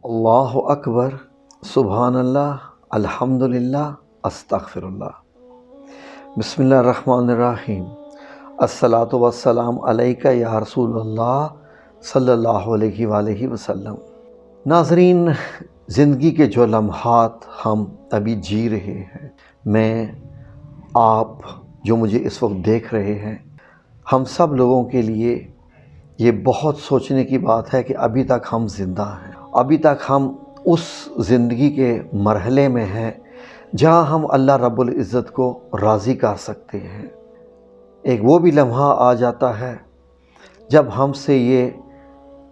اللہ اکبر، سبحان اللہ، الحمدللہ، استغفر اللہ۔ بسم اللہ الرحمن الرحیم۔ الصلاۃ والسلام علیک یا رسول اللہ صلی اللہ علیہ وآلہ وسلم۔ ناظرین، زندگی کے جو لمحات ہم ابھی جی رہے ہیں، میں، آپ جو مجھے اس وقت دیکھ رہے ہیں، ہم سب لوگوں کے لیے یہ بہت سوچنے کی بات ہے کہ ابھی تک ہم زندہ ہیں، ابھی تک ہم اس زندگی کے مرحلے میں ہیں جہاں ہم اللہ رب العزت کو راضی کر سکتے ہیں۔ ایک وہ بھی لمحہ آ جاتا ہے جب ہم سے یہ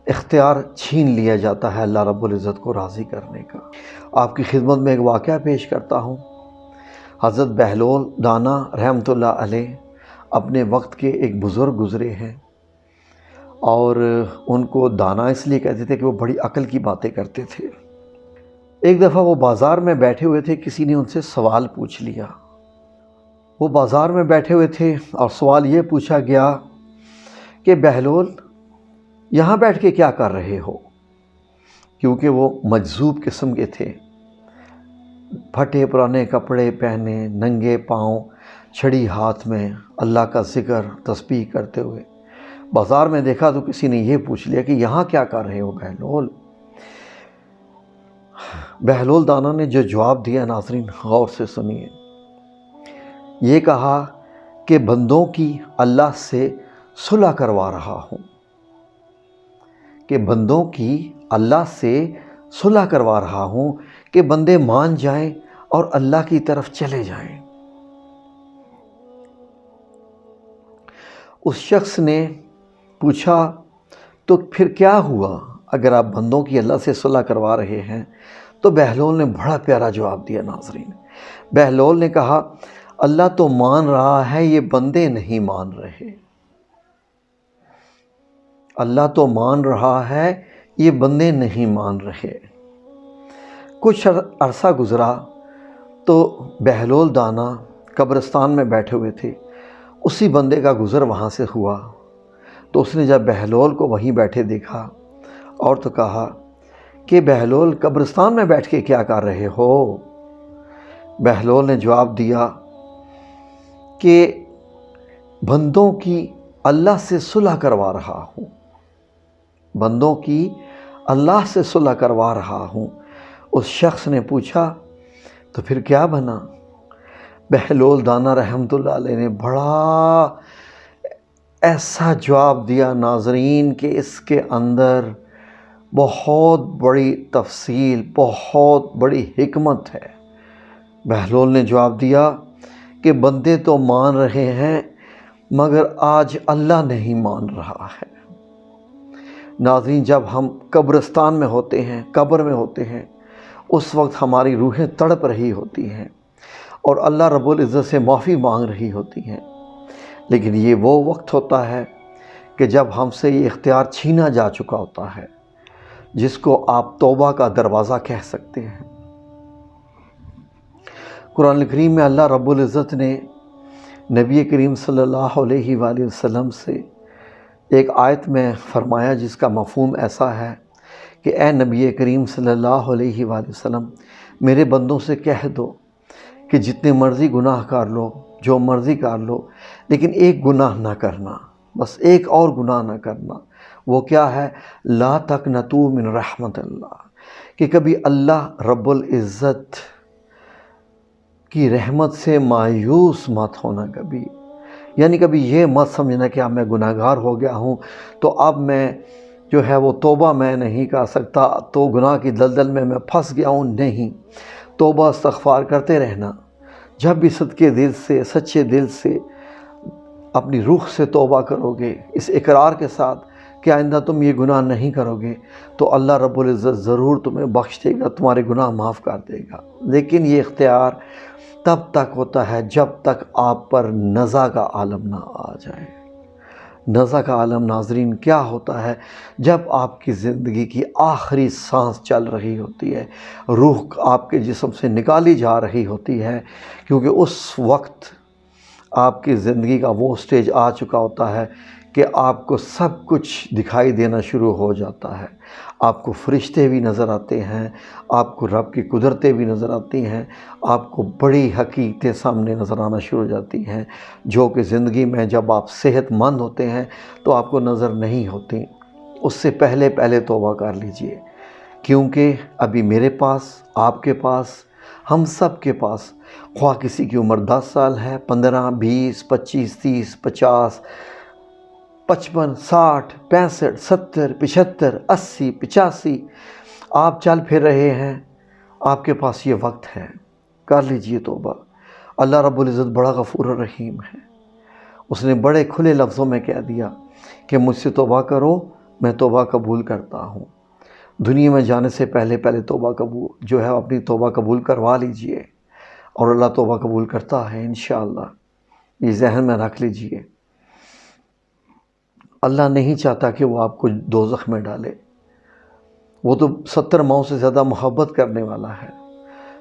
اختیار چھین لیا جاتا ہے اللہ رب العزت کو راضی کرنے کا۔ آپ کی خدمت میں ایک واقعہ پیش کرتا ہوں۔ حضرت بہلول دانا رحمۃ اللہ علیہ اپنے وقت کے ایک بزرگ گزرے ہیں، اور ان کو دانا اس لیے کہتے تھے کہ وہ بڑی عقل کی باتیں کرتے تھے۔ ایک دفعہ وہ بازار میں بیٹھے ہوئے تھے، کسی نے ان سے سوال پوچھ لیا۔ وہ بازار میں بیٹھے ہوئے تھے اور سوال یہ پوچھا گیا کہ بہلول، یہاں بیٹھ کے کیا کر رہے ہو؟ کیونکہ وہ مجذوب قسم کے تھے، پھٹے پرانے کپڑے پہنے، ننگے پاؤں، چھڑی ہاتھ میں، اللہ کا ذکر تسبیح کرتے ہوئے بازار میں دیکھا تو کسی نے یہ پوچھ لیا کہ یہاں کیا کر رہے ہو بہلول؟ بہلول دانا نے جو جواب دیا، ناظرین غور سے سنیے۔ یہ کہا کہ بندوں کی اللہ سے صلح کروا رہا ہوں، کہ بندوں کی اللہ سے صلح کروا رہا ہوں کہ بندے مان جائیں اور اللہ کی طرف چلے جائیں۔ اس شخص نے پوچھا تو پھر کیا ہوا اگر آپ بندوں کی اللہ سے صلح کروا رہے ہیں؟ تو بہلول نے بڑا پیارا جواب دیا۔ ناظرین، بہلول نے کہا، اللہ تو مان رہا ہے، یہ بندے نہیں مان رہے۔ اللہ تو مان رہا ہے، یہ بندے نہیں مان رہے۔ کچھ عرصہ گزرا تو بہلول دانا قبرستان میں بیٹھے ہوئے تھے، اسی بندے کا گزر وہاں سے ہوا تو اس نے جب بہلول کو وہیں بیٹھے دیکھا اور تو کہا کہ بہلول، قبرستان میں بیٹھ کے کیا کر رہے ہو؟ بہلول نے جواب دیا کہ بندوں کی اللہ سے صلح کروا رہا ہوں، بندوں کی اللہ سے صلح کروا رہا ہوں۔ اس شخص نے پوچھا تو پھر کیا بنا؟ بہلول دانا رحمۃ اللہ علیہ نے بڑا ایسا جواب دیا، ناظرین، کہ اس کے اندر بہت بڑی تفصیل، بہت بڑی حکمت ہے۔ بہلول نے جواب دیا کہ بندے تو مان رہے ہیں مگر آج اللہ نہیں مان رہا ہے۔ ناظرین، جب ہم قبرستان میں ہوتے ہیں، قبر میں ہوتے ہیں، اس وقت ہماری روحیں تڑپ رہی ہوتی ہیں اور اللہ رب العزت سے معافی مانگ رہی ہوتی ہیں، لیکن یہ وہ وقت ہوتا ہے کہ جب ہم سے یہ اختیار چھینا جا چکا ہوتا ہے، جس کو آپ توبہ کا دروازہ کہہ سکتے ہیں۔ قرآن کریم میں اللہ رب العزت نے نبی کریم صلی اللہ علیہ وآلہ وسلم سے ایک آیت میں فرمایا جس کا مفہوم ایسا ہے کہ اے نبی کریم صلی اللہ علیہ وآلہ وسلم، میرے بندوں سے کہہ دو کہ جتنے مرضی گناہ کر لو، جو مرضی کر لو، لیکن ایک گناہ نہ کرنا، بس ایک اور گناہ نہ کرنا۔ وہ کیا ہے؟ لا تقنطوا من رحمت اللہ، کہ کبھی اللہ رب العزت کی رحمت سے مایوس مت ہونا کبھی، یعنی کبھی یہ مت سمجھنا کہ اب میں گناہ گار ہو گیا ہوں تو اب میں جو ہے وہ توبہ میں نہیں کر سکتا، تو گناہ کی دلدل میں پھنس گیا ہوں۔ نہیں، توبہ استغفار کرتے رہنا۔ جب بھی صدقے دل سے، سچے دل سے، اپنی روح سے توبہ کرو گے، اس اقرار کے ساتھ کہ آئندہ تم یہ گناہ نہیں کرو گے، تو اللہ رب العزت ضرور تمہیں بخش دے گا، تمہارے گناہ معاف کر دے گا۔ لیکن یہ اختیار تب تک ہوتا ہے جب تک آپ پر نزع کا عالم نہ آ جائے۔ نزع کا عالم، ناظرین، کیا ہوتا ہے؟ جب آپ کی زندگی کی آخری سانس چل رہی ہوتی ہے، روح آپ کے جسم سے نکالی جا رہی ہوتی ہے، کیونکہ اس وقت آپ کی زندگی کا وہ سٹیج آ چکا ہوتا ہے کہ آپ کو سب کچھ دکھائی دینا شروع ہو جاتا ہے، آپ کو فرشتے بھی نظر آتے ہیں، آپ کو رب کی قدرتیں بھی نظر آتی ہیں، آپ کو بڑی حقیقتیں سامنے نظر آنا شروع ہو جاتی ہیں جو کہ زندگی میں جب آپ صحت مند ہوتے ہیں تو آپ کو نظر نہیں ہوتی۔ اس سے پہلے توبہ کر لیجئے، کیونکہ ابھی میرے پاس، آپ کے پاس، ہم سب کے پاس، خواہ کسی کی عمر 10 سال ہے، 15، 20، 25، 30، 50، 55، 60، 65، 70، 75، 80، 85، آپ چل پھر رہے ہیں، آپ کے پاس یہ وقت ہے، کر لیجئے توبہ۔ اللہ رب العزت بڑا غفور الرحیم ہے، اس نے بڑے کھلے لفظوں میں کہہ دیا کہ مجھ سے توبہ کرو، میں توبہ قبول کرتا ہوں۔ دنیا میں جانے سے پہلے توبہ قبول جو ہے اپنی توبہ قبول کروا لیجئے، اور اللہ توبہ قبول کرتا ہے انشاءاللہ، یہ ذہن میں رکھ لیجئے۔ اللہ نہیں چاہتا کہ وہ آپ کو دوزخ میں ڈالے، وہ تو 70 ماؤں سے زیادہ محبت کرنے والا ہے،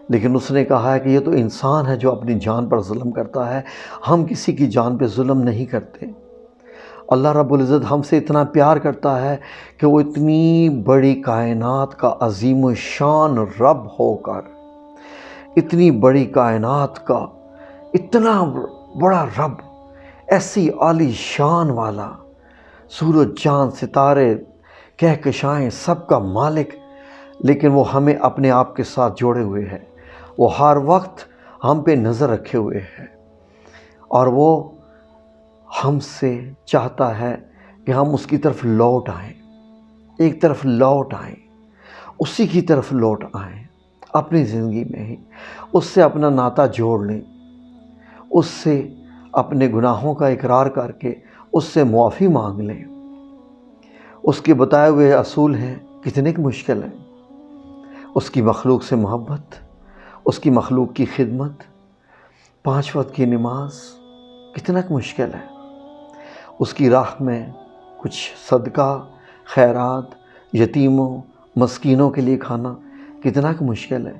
لیکن اس نے کہا ہے کہ یہ تو انسان ہے جو اپنی جان پر ظلم کرتا ہے، ہم کسی کی جان پہ ظلم نہیں کرتے۔ اللہ رب العزت ہم سے اتنا پیار کرتا ہے کہ وہ اتنی بڑی کائنات کا عظیم الشان رب ہو کر، اتنی بڑی کائنات کا اتنا بڑا رب، ایسی عالی شان والا، سورج چاند ستارے کہکشائیں سب کا مالک، لیکن وہ ہمیں اپنے آپ کے ساتھ جوڑے ہوئے ہے، وہ ہر وقت ہم پہ نظر رکھے ہوئے ہے، اور وہ ہم سے چاہتا ہے کہ ہم اس کی طرف لوٹ آئیں، ایک طرف لوٹ آئیں، اسی کی طرف لوٹ آئیں، اپنی زندگی میں ہی اس سے اپنا ناطہ جوڑ لیں، اس سے اپنے گناہوں کا اقرار کر کے اس سے معافی مانگ لیں۔ اس کے بتائے ہوئے اصول ہیں، کتنے کی مشکل ہیں، اس کی مخلوق سے محبت، اس کی مخلوق کی خدمت، 5 وقت کی نماز، کتنا کی مشکل ہے، اس کی راہ میں کچھ صدقہ، خیرات، یتیموں، مسکینوں کے لیے کھانا، کتنا کی مشکل ہے۔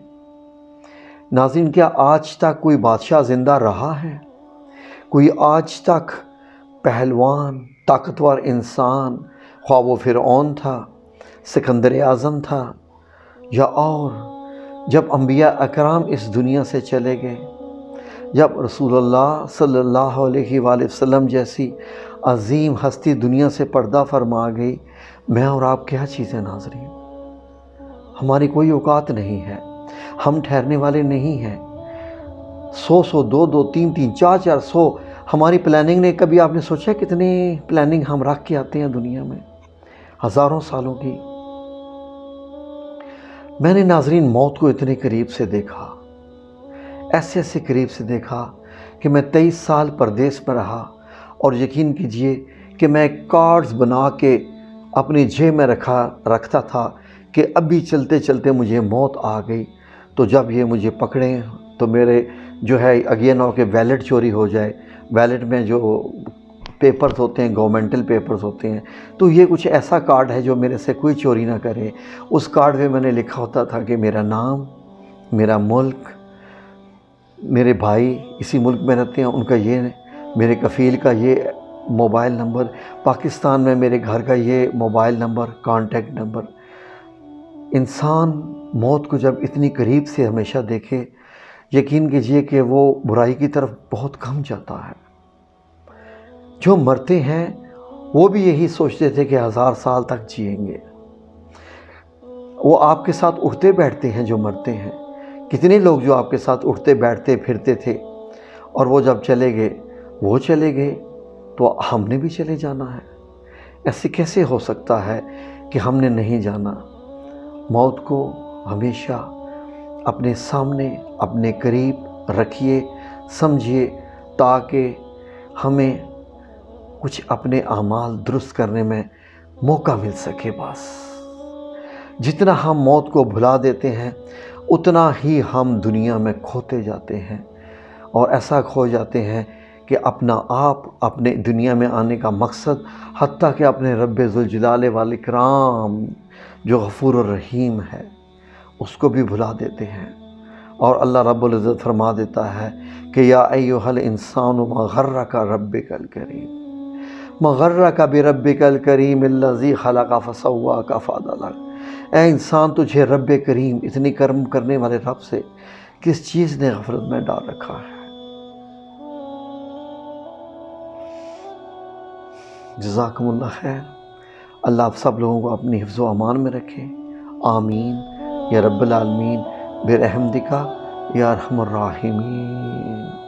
ناظرین، کیا آج تک کوئی بادشاہ زندہ رہا ہے؟ کوئی آج تک پہلوان، طاقتور انسان، خواہ وہ فرعون تھا، سکندر اعظم تھا یا اور، جب انبیاء اکرام اس دنیا سے چلے گئے، جب رسول اللہ صلی اللہ علیہ وآلہ وسلم جیسی عظیم ہستی دنیا سے پردہ فرما گئی، میں اور آپ کیا چیزیں ناظرین؟ ہماری کوئی اوقات نہیں ہے، ہم ٹھہرنے والے نہیں ہیں۔ 100 200 300 400 ہماری پلاننگ نے، کبھی آپ نے سوچا کتنی پلاننگ ہم رکھ کے آتے ہیں دنیا میں، ہزاروں سالوں کی۔ میں نے ناظرین موت کو اتنے قریب سے دیکھا، ایسے قریب سے دیکھا کہ میں 23 سال پردیس میں رہا، اور یقین کیجئے کہ میں کارڈز بنا کے اپنی جیب میں رکھتا تھا کہ ابھی چلتے چلتے مجھے موت آ گئی تو جب یہ مجھے پکڑیں تو میرے جو ہے اگین ہو کہ ویلٹ چوری ہو جائے، ویلٹ میں جو پیپرز ہوتے ہیں، گورنمنٹل پیپرز ہوتے ہیں، تو یہ کچھ ایسا کارڈ ہے جو میرے سے کوئی چوری نہ کرے۔ اس کارڈ پہ میں نے لکھا ہوتا تھا کہ میرا نام، میرا ملک، میرے بھائی اسی ملک میں رہتے ہیں، ان کا یہ، میرے کفیل کا یہ موبائل نمبر، پاکستان میں میرے گھر کا یہ موبائل نمبر، کانٹیکٹ نمبر۔ انسان موت کو جب اتنی قریب سے ہمیشہ دیکھے، یقین کیجئے کہ وہ برائی کی طرف بہت کم جاتا ہے۔ جو مرتے ہیں وہ بھی یہی سوچتے تھے کہ 1000 سال تک جئیں گے۔ وہ آپ کے ساتھ اٹھتے بیٹھتے ہیں جو مرتے ہیں، کتنے لوگ جو آپ کے ساتھ اٹھتے بیٹھتے پھرتے تھے، اور وہ جب چلے گئے، وہ چلے گئے تو ہم نے بھی چلے جانا ہے۔ ایسے کیسے ہو سکتا ہے کہ ہم نے نہیں جانا؟ موت کو ہمیشہ اپنے سامنے، اپنے قریب رکھیے، سمجھیے، تاکہ ہمیں کچھ اپنے اعمال درست کرنے میں موقع مل سکے۔ بس جتنا ہم موت کو بھلا دیتے ہیں اتنا ہی ہم دنیا میں کھوتے جاتے ہیں، اور ایسا کھو جاتے ہیں کہ اپنا آپ، اپنے دنیا میں آنے کا مقصد، حتیٰ کہ اپنے رب ذوالجلال والاکرام جو غفور الرحیم ہے اس کو بھی بھلا دیتے ہیں۔ اور اللہ رب العزت فرما دیتا ہے کہ یا ایھا الانسان ما غرک ربک الکریم، مغرک بربک الکریم الذی خلق فسواک فعدلک۔ اے انسان، تجھے رب کریم، اتنی کرم کرنے والے رب سے کس چیز نے غفلت میں ڈال رکھا ہے؟ جزاکم اللہ خیر۔ اللہ آپ سب لوگوں کو اپنی حفظ و امان میں رکھے، آمین یا رب العالمین برحمتک یا ارحم الراحمین۔